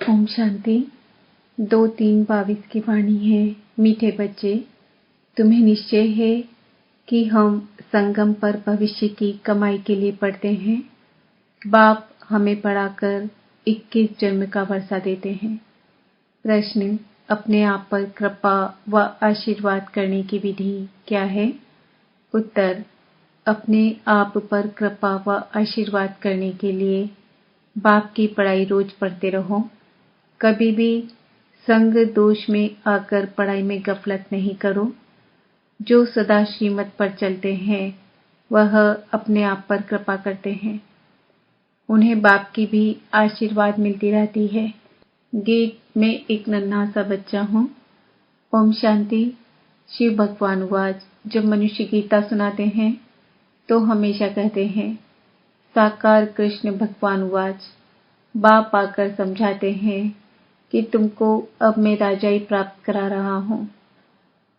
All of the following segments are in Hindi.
ओम शांति। 2-3-22 की वाणी है। मीठे बच्चे, तुम्हें निश्चय है कि हम संगम पर भविष्य की कमाई के लिए पढ़ते हैं। बाप हमें पढ़ाकर 21 जन्म का वर्षा देते हैं। प्रश्न, अपने आप पर कृपा व आशीर्वाद करने की विधि क्या है? उत्तर, अपने आप पर कृपा व आशीर्वाद करने के लिए बाप की पढ़ाई रोज पढ़ते रहो। कभी भी संग दोष में आकर पढ़ाई में गफलत नहीं करो। जो सदा श्रीमत पर चलते हैं वह अपने आप पर कृपा करते हैं। उन्हें बाप की भी आशीर्वाद मिलती रहती है। गीत में एक नन्हा सा बच्चा हूँ। ओम शांति। शिव भगवान वाज जब मनुष्य गीता सुनाते हैं तो हमेशा कहते हैं, साकार कृष्ण भगवान वाज। बाप आकर समझाते हैं कि तुमको अब मैं राजाई प्राप्त करा रहा हूँ।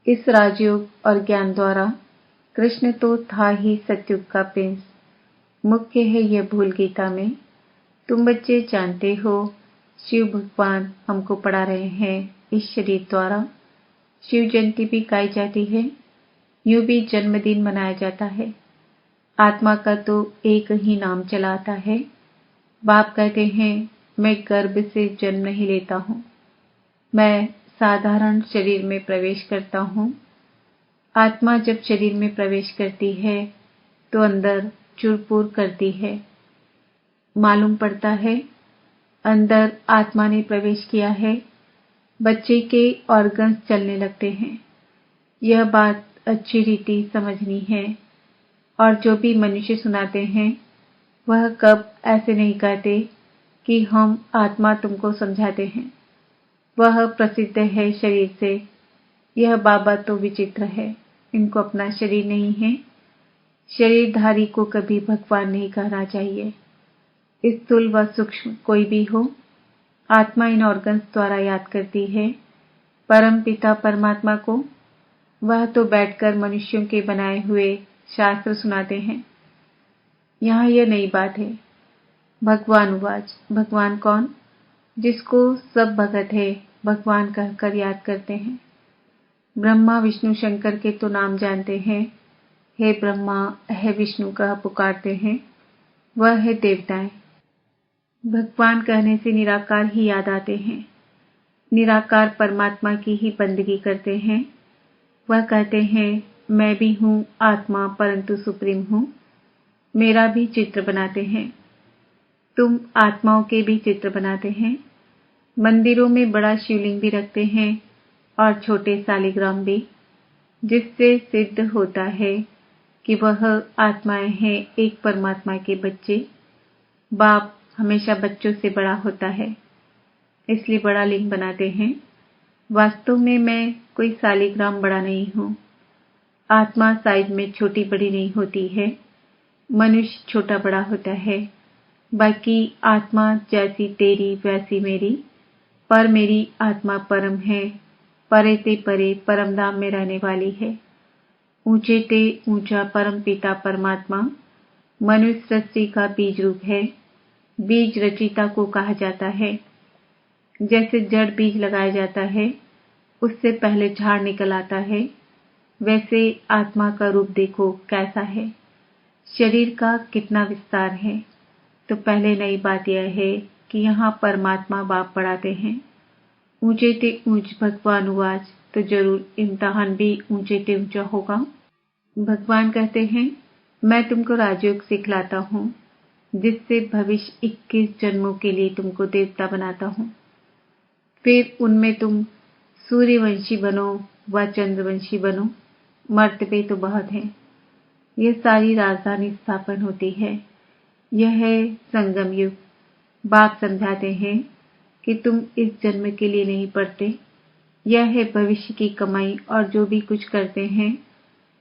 इस राजयोग और ज्ञान द्वारा कृष्ण तो था ही सतयुग का प्रिंस। मुख्य है यह भूल गीता में। तुम बच्चे जानते हो, शिव भगवान हमको पढ़ा रहे हैं इस शरीर द्वारा। शिव जयंती भी गाई जाती है, यूं भी जन्मदिन मनाया जाता है। आत्मा का तो एक ही नाम चला आता है। बाप कहते हैं, मैं गर्भ से जन्म नहीं लेता हूँ, मैं साधारण शरीर में प्रवेश करता हूँ। आत्मा जब शरीर में प्रवेश करती है तो अंदर चुरपुर करती है। मालूम पड़ता है अंदर आत्मा ने प्रवेश किया है। बच्चे के ऑर्गन्स चलने लगते हैं। यह बात अच्छी रीति समझनी है। और जो भी मनुष्य सुनाते हैं वह कब ऐसे नहीं कहते कि हम आत्मा तुमको समझाते हैं। वह प्रसिद्ध है शरीर से। यह बाबा तो विचित्र है, इनको अपना शरीर नहीं है। शरीरधारी को कभी भगवान नहीं कहना चाहिए। स्थूल व सूक्ष्म कोई भी हो, आत्मा इन ऑर्गन्स द्वारा याद करती है परम पिता परमात्मा को। वह तो बैठकर मनुष्यों के बनाए हुए शास्त्र सुनाते हैं। यहाँ यह नई बात है। भगवान वाज, भगवान कौन? जिसको सब भगत है भगवान कहकर याद करते हैं। ब्रह्मा विष्णु शंकर के तो नाम जानते हैं। हे ब्रह्मा, हे विष्णु कह पुकारते हैं। वह है देवताएं। भगवान कहने से निराकार ही याद आते हैं। निराकार परमात्मा की ही बंदगी करते हैं। वह कहते हैं, मैं भी हूँ आत्मा परंतु सुप्रीम हूँ। मेरा भी चित्र बनाते हैं। तुम आत्माओं के भी चित्र बनाते हैं। मंदिरों में बड़ा शिवलिंग भी रखते हैं और छोटे शालिग्राम भी, जिससे सिद्ध होता है कि वह आत्माएं हैं एक परमात्मा के बच्चे। बाप हमेशा बच्चों से बड़ा होता है, इसलिए बड़ा लिंग बनाते हैं। वास्तव में मैं कोई शालिग्राम बड़ा नहीं हूँ। आत्मा साइज में छोटी बड़ी नहीं होती है। मनुष्य छोटा बड़ा होता है। बाकी आत्मा जैसी तेरी वैसी मेरी। पर मेरी आत्मा परम है, परे ते परे परम धाम में रहने वाली है। ऊंचे ते ऊंचा परम पिता परमात्मा मनुष्य सृष्टि का बीज रूप है। बीज रचिता को कहा जाता है। जैसे जड़ बीज लगाया जाता है, उससे पहले झाड़ निकल आता है, वैसे आत्मा का रूप देखो कैसा है। शरीर का कितना विस्तार है। तो पहले नई बात यह है कि यहाँ परमात्मा बाप पढ़ाते हैं। ऊंचे ते ऊंच भगवान वाज, तो जरूर इम्तिहान भी ऊंचे ते ऊंचा होगा। भगवान कहते हैं, मैं तुमको राजयोग सिखलाता हूँ, जिससे भविष्य 21 जन्मों के लिए तुमको देवता बनाता हूँ। फिर उनमें तुम सूर्यवंशी बनो व चंद्रवंशी बनो। मर्तबे तो बहुत हैं। यह सारी राजधानी स्थापन होती है। यह है संगम युग। बाप समझाते हैं कि तुम इस जन्म के लिए नहीं पढ़ते। यह है भविष्य की कमाई और जो भी कुछ करते हैं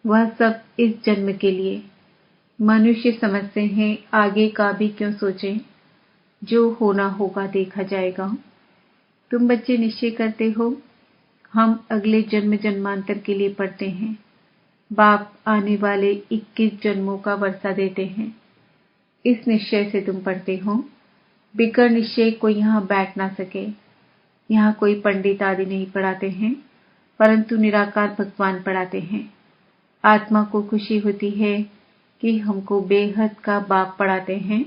वह सब इस जन्म के लिए। मनुष्य समझते हैं आगे का भी क्यों सोचें, जो होना होगा देखा जाएगा। तुम बच्चे निश्चय करते हो, हम अगले जन्म जन्मांतर के लिए पढ़ते हैं। बाप आने वाले 21 जन्मों का वर्षा देते हैं। इस निश्चय से तुम पढ़ते हो। बिगर निश्चय कोई यहाँ बैठ ना सके। यहाँ कोई पंडित आदि नहीं पढ़ाते हैं, परंतु निराकार भगवान पढ़ाते हैं। आत्मा को खुशी होती है कि हमको बेहद का बाप पढ़ाते हैं।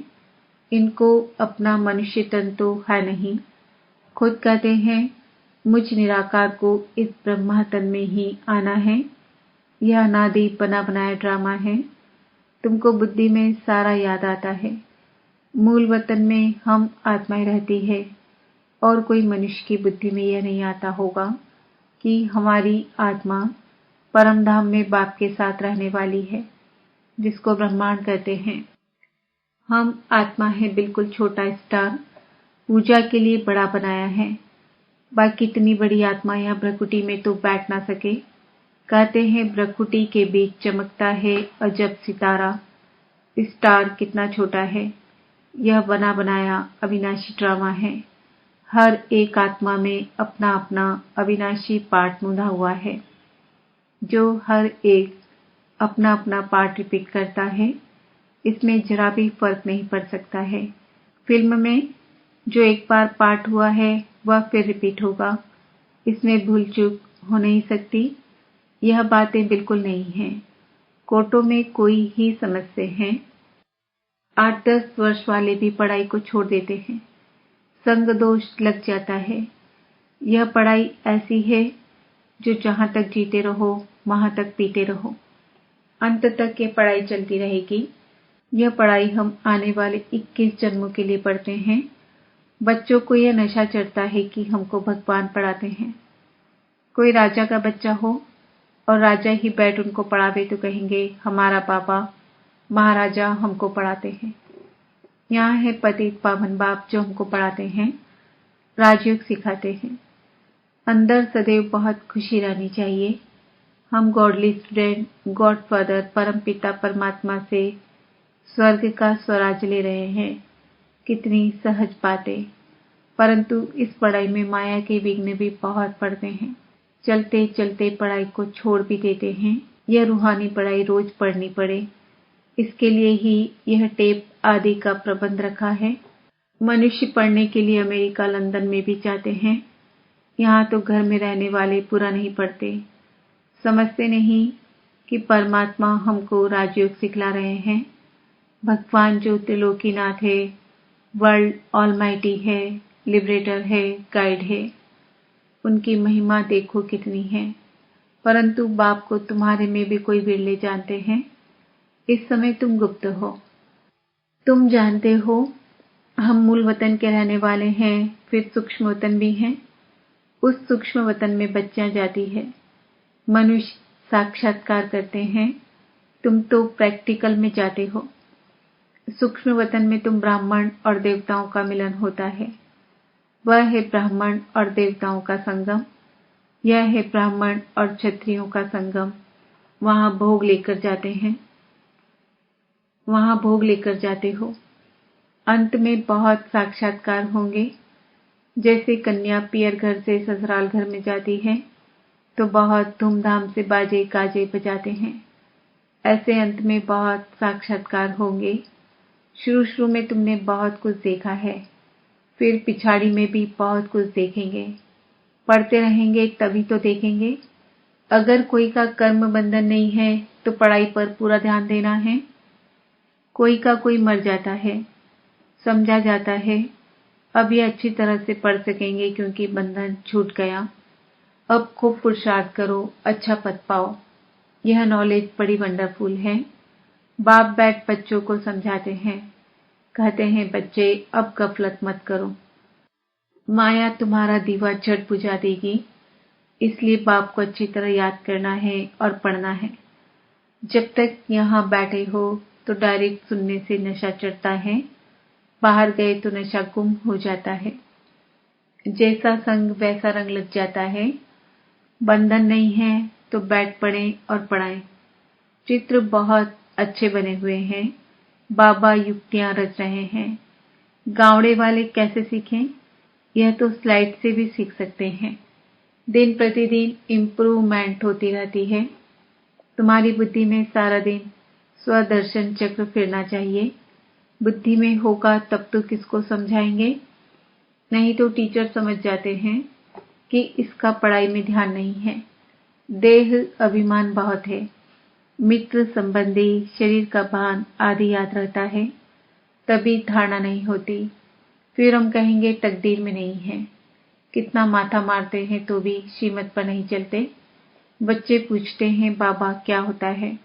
इनको अपना मनुष्य तन तो है नहीं। खुद कहते हैं मुझ निराकार को इस ब्रह्मा तन में ही आना है। यह अनादि बना बनाया ड्रामा है। तुमको बुद्धि में सारा याद आता है। मूल वतन में हम आत्माएं रहती है और कोई मनुष्य की बुद्धि में यह नहीं आता होगा कि हमारी आत्मा परम धाम में बाप के साथ रहने वाली है, जिसको ब्रह्मांड कहते हैं। हम आत्मा है बिल्कुल छोटा स्टार, पूजा के लिए बड़ा बनाया है। बाकी इतनी बड़ी आत्मा यहाँ भ्रकुटी में तो बैठ ना सके। कहते हैं भ्रकुटी के बीच चमकता है अजब सितारा। स्टार कितना छोटा है। यह बना बनाया अविनाशी ड्रामा है। हर एक आत्मा में अपना अपना अविनाशी पार्ट मुंधा हुआ है, जो हर एक अपना अपना पार्ट रिपीट करता है। इसमें जरा भी फर्क नहीं पड़ सकता है। फिल्म में जो एक बार पार्ट हुआ है वह फिर रिपीट होगा। इसमें भूल चूक हो नहीं सकती। यह बातें बिल्कुल नहीं हैं। कोर्टों में कोई ही समझते हैं। 8-10 वर्ष वाले भी पढ़ाई को छोड़ देते हैं। संग दोष लग जाता है। यह पढ़ाई ऐसी है जो जहां तक जीते रहो वहां तक पीते रहो। अंत तक ये पढ़ाई चलती रहेगी। यह पढ़ाई हम आने वाले 21 जन्मों के लिए पढ़ते हैं। बच्चों को यह नशा चढ़ता है कि हमको भगवान पढ़ाते हैं। कोई राजा का बच्चा हो और राजा ही बैठ उनको पढ़ावे तो कहेंगे हमारा पापा महाराजा हमको पढ़ाते हैं। यहाँ है पतित पावन बाप जो हमको पढ़ाते हैं, राजयोग सिखाते हैं। अंदर सदैव बहुत खुशी रहनी चाहिए। हम गॉडली स्टूडेंट, गॉड फादर, परम पिता परमात्मा से स्वर्ग का स्वराज ले रहे हैं। कितनी सहज बातें। परंतु इस पढ़ाई में माया के विघ्न भी बहुत पड़ते हैं। चलते चलते पढ़ाई को छोड़ भी देते हैं। यह रूहानी पढ़ाई रोज पढ़नी पड़े, इसके लिए ही यह टेप आदि का प्रबंध रखा है। मनुष्य पढ़ने के लिए अमेरिका लंदन में भी जाते हैं। यहाँ तो घर में रहने वाले पूरा नहीं पढ़ते। समझते नहीं कि परमात्मा हमको राजयोग सिखला रहे हैं। भगवान जो त्रिलोकीनाथ है, वर्ल्ड ऑलमाइटी है, लिबरेटर है, गाइड है, उनकी महिमा देखो कितनी है। परंतु बाप को तुम्हारे में भी कोई विरले जानते हैं। इस समय तुम गुप्त हो। तुम जानते हो हम मूल वतन के रहने वाले हैं, फिर सूक्ष्म वतन भी हैं। उस सूक्ष्म वतन में बच्चियां जाती है। मनुष्य साक्षात्कार करते हैं, तुम तो प्रैक्टिकल में जाते हो। सूक्ष्म वतन में तुम ब्राह्मण और देवताओं का मिलन होता है। वह है ब्राह्मण और देवताओं का संगम। यह है ब्राह्मण और क्षत्रियों का संगम। वहां भोग लेकर जाते हैं, वहां भोग लेकर जाते हो। अंत में बहुत साक्षात्कार होंगे। जैसे कन्या पियर घर से ससुराल घर में जाती है तो बहुत धूमधाम से बाजे गाजे बजाते हैं। ऐसे अंत में बहुत साक्षात्कार होंगे। शुरू शुरू में तुमने बहुत कुछ देखा है, फिर पिछाड़ी में भी बहुत कुछ देखेंगे। पढ़ते रहेंगे तभी तो देखेंगे। अगर कोई का कर्म बंधन नहीं है तो पढ़ाई पर पूरा ध्यान देना है। कोई का कोई मर जाता है, समझा जाता है। अब ये अच्छी तरह से पढ़ सकेंगे क्योंकि बंधन छूट गया। अब खूब पुरुषार्थ करो, अच्छा पद पाओ। यह नॉलेज बड़ी वंडरफुल है। बाप बैठ बच्चों को समझाते हैं, कहते हैं बच्चे अब गफलत मत करो। माया तुम्हारा दीवा झट बुझा देगी। इसलिए बाप को अच्छी तरह याद करना है और पढ़ना है। जब तक यहाँ बैठे हो तो डायरेक्ट सुनने से नशा चढ़ता है, बाहर गए तो नशा गुम हो जाता है। जैसा संग वैसा रंग लग जाता है। बंधन नहीं है तो बैठ पढ़ें और पढ़ाएं। चित्र बहुत अच्छे बने हुए हैं। बाबा युक्तियां रच रहे हैं। गावड़े वाले कैसे सीखें? यह तो स्लाइड से भी सीख सकते हैं। दिन प्रतिदिन इम्प्रूवमेंट होती रहती है। तुम्हारी बुद्धि में सारा दिन स्वदर्शन चक्र फिरना चाहिए। बुद्धि में होगा तब तो किसको समझाएंगे। नहीं तो टीचर समझ जाते हैं कि इसका पढ़ाई में ध्यान नहीं है। देह अभिमान बहुत है, मित्र संबंधी शरीर का भान आदि याद रहता है, तभी धारणा नहीं होती। फिर हम कहेंगे तकदीर में नहीं है। कितना माथा मारते हैं तो भी श्रीमत पर नहीं चलते। बच्चे पूछते हैं बाबा क्या होता है।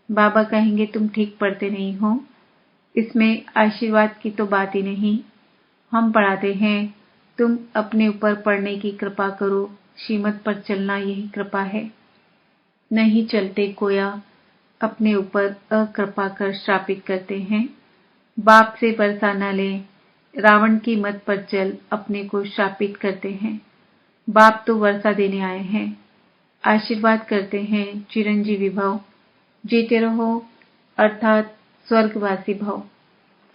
बाबा कहेंगे तुम ठीक पढ़ते नहीं हो, इसमें आशीर्वाद की तो बात ही नहीं। हम पढ़ाते हैं तुम अपने ऊपर पढ़ने की कृपा करो, श्रीमत पर चलना यही कृपा है। नहीं चलते गोया अपने ऊपर अकृपा कर श्रापित करते हैं। बाप से वर्षा न ले, रावण की मत पर चल, अपने को श्रापित करते हैं। बाप तो वर्षा देने आए हैं, आशीर्वाद करते हैं चिरंजीवी भव, जीते रहो अर्थात स्वर्गवासी भव।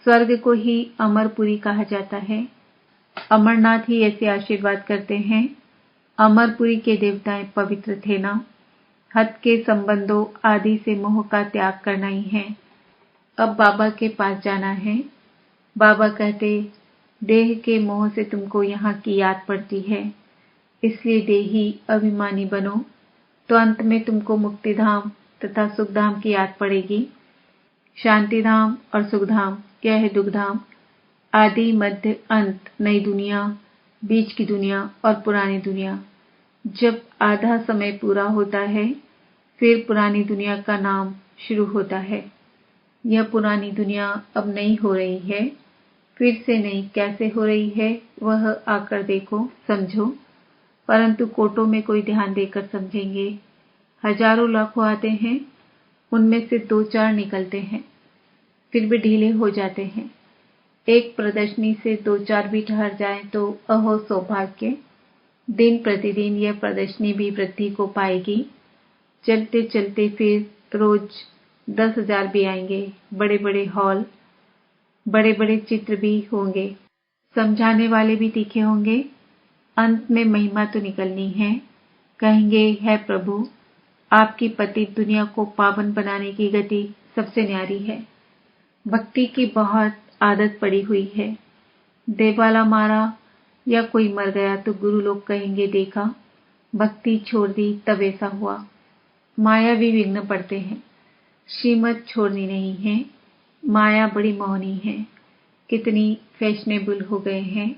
स्वर्ग को ही अमरपुरी कहा जाता है। अमरनाथ ही ऐसे आशीर्वाद करते हैं। अमरपुरी के देवताएं पवित्र थे ना। हद के संबंधों आदि से मोह का त्याग करना ही है। अब बाबा के पास जाना है। बाबा कहते देह के मोह से तुमको यहाँ की याद पड़ती है, इसलिए देही अभिमानी बनो, तो अंत में तुमको मुक्तिधाम तथा सुखधाम की याद पड़ेगी। शांतिधाम और सुखधाम क्या है? दुखधाम। आदि मध्य अंत, नई दुनिया, बीच की दुनिया और पुरानी दुनिया। जब आधा समय पूरा होता है फिर पुरानी दुनिया का नाम शुरू होता है। यह पुरानी दुनिया अब नहीं हो रही है, फिर से नहीं कैसे हो रही है वह आकर देखो, समझो। परंतु कोटों में कोई ध्यान देकर समझेंगे। हजारों लाखों आते हैं, उनमें से 2-4 निकलते हैं, फिर भी ढीले हो जाते हैं। एक प्रदर्शनी से 2-4 भी ठहर जाएं तो अहो सौभाग्य। दिन प्रतिदिन यह प्रदर्शनी भी वृद्धि को पाएगी। चलते चलते फिर रोज 10,000 भी आएंगे। बड़े बड़े हॉल, बड़े बड़े चित्र भी होंगे, समझाने वाले भी तीखे होंगे। अंत में महिमा तो निकलनी है। कहेंगे है प्रभु, आपकी पतित दुनिया को पावन बनाने की गति सबसे न्यारी है। भक्ति की बहुत आदत पड़ी हुई है। देवाला मारा या कोई मर गया तो गुरु लोग कहेंगे देखा, भक्ति छोड़ दी तब ऐसा हुआ। माया भी विघ्न पड़ते हैं। श्रीमत छोड़नी नहीं है। माया बड़ी मोहनी है। कितनी फैशनेबल हो गए हैं।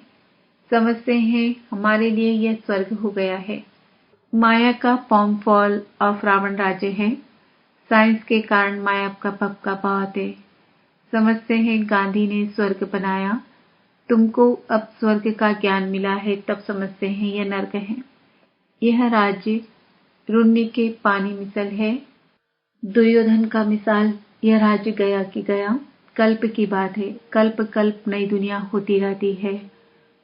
समझते हैं हमारे लिए यह स्वर्ग हो गया है। माया का फॉर्म फॉल ऑफ रावण राज्य है। साइंस के कारण माया का पक्का बहुत है। समझते हैं गांधी ने स्वर्ग बनाया। तुमको अब स्वर्ग का ज्ञान मिला है तब समझते हैं यह नर्क है। यह राज्य रुन्नी के पानी मिसल है। दुर्योधन का मिसाल यह राज्य गया कि गया। कल्प की बात है। कल्प कल्प नई दुनिया होती रहती है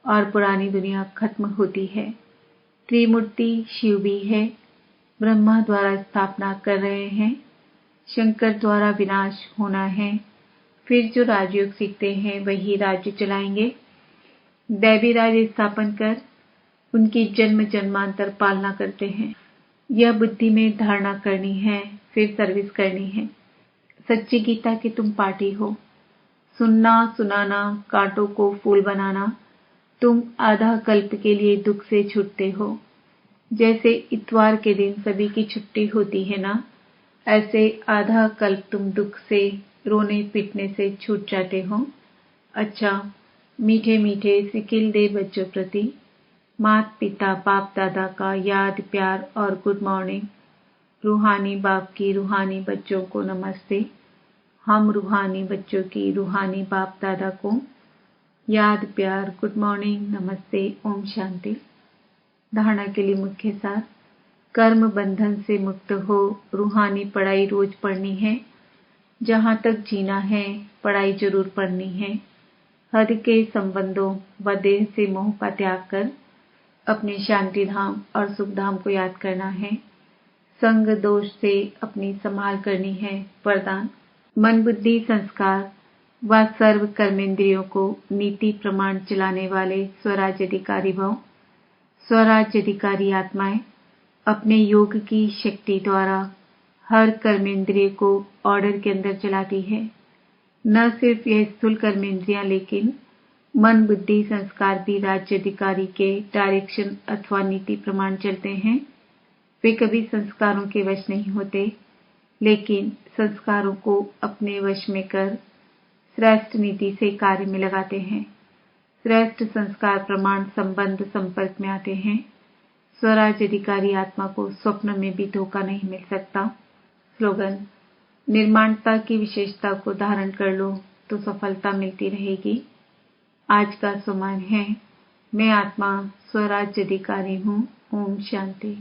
और पुरानी दुनिया खत्म होती है। त्रिमूर्ति शिव भी है। ब्रह्मा द्वारा स्थापना कर रहे हैं, शंकर द्वारा विनाश होना है। फिर जो राजयोग सीखते हैं वही राज्य चलाएंगे। दैवी राज्य स्थापन कर उनकी जन्म जन्मांतर पालना करते हैं। यह बुद्धि में धारणा करनी है, फिर सर्विस करनी है। सच्ची गीता की तुम पार्टी हो। सुनना सुनाना, कांटों को फूल बनाना। तुम आधा कल्प के लिए दुख से छूटते हो। जैसे इतवार के दिन सभी की छुट्टी होती है ना, ऐसे आधा कल्प तुम दुख से, रोने पीटने से छूट जाते हो। अच्छा, मीठे मीठे सिकिल दे बच्चों प्रति माता पिता बाप दादा का याद प्यार और गुड मॉर्निंग। रूहानी बाप की रूहानी बच्चों को नमस्ते। हम रूहानी बच्चों की रूहानी बाप दादा को याद प्यार गुड मॉर्निंग नमस्ते ओम शांति। धारणा के लिए मुख्य सार, कर्म बंधन से मुक्त हो रूहानी पढ़ाई रोज पढ़नी है। जहाँ तक जीना है पढ़ाई जरूर पढ़नी है। हद के संबंधों व देह से मोह का त्याग कर अपने शांति धाम और सुख धाम को याद करना है। संग दोष से अपनी संभाल करनी है। वरदान, मन बुद्धि संस्कार व सर्व कर्मेंद्रियों को नीति प्रमाण चलाने वाले स्वराज्य अधिकारी भव। स्वराज्य अधिकारी आत्माएं अपने योग की शक्ति द्वारा हर कर्मेंद्रिय को ऑर्डर के अंदर चलाती है। न सिर्फ यह स्थूल कर्मेंद्रियां लेकिन मन, बुद्धि, संस्कार भी राज्य अधिकारी के डायरेक्शन अथवा नीति प्रमाण चलते हैं। वे कभी संस्कारों के वश नहीं होते, लेकिन संस्कारों को अपने वश में कर श्रेष्ठ नीति से कार्य में लगाते हैं। श्रेष्ठ संस्कार प्रमाण संबंध संपर्क में आते हैं। स्वराज अधिकारी आत्मा को स्वप्न में भी धोखा नहीं मिल सकता। स्लोगन: निर्माणता की विशेषता को धारण कर लो तो सफलता मिलती रहेगी। आज का सम्मान है, मैं आत्मा स्वराज अधिकारी हूँ। ओम शांति।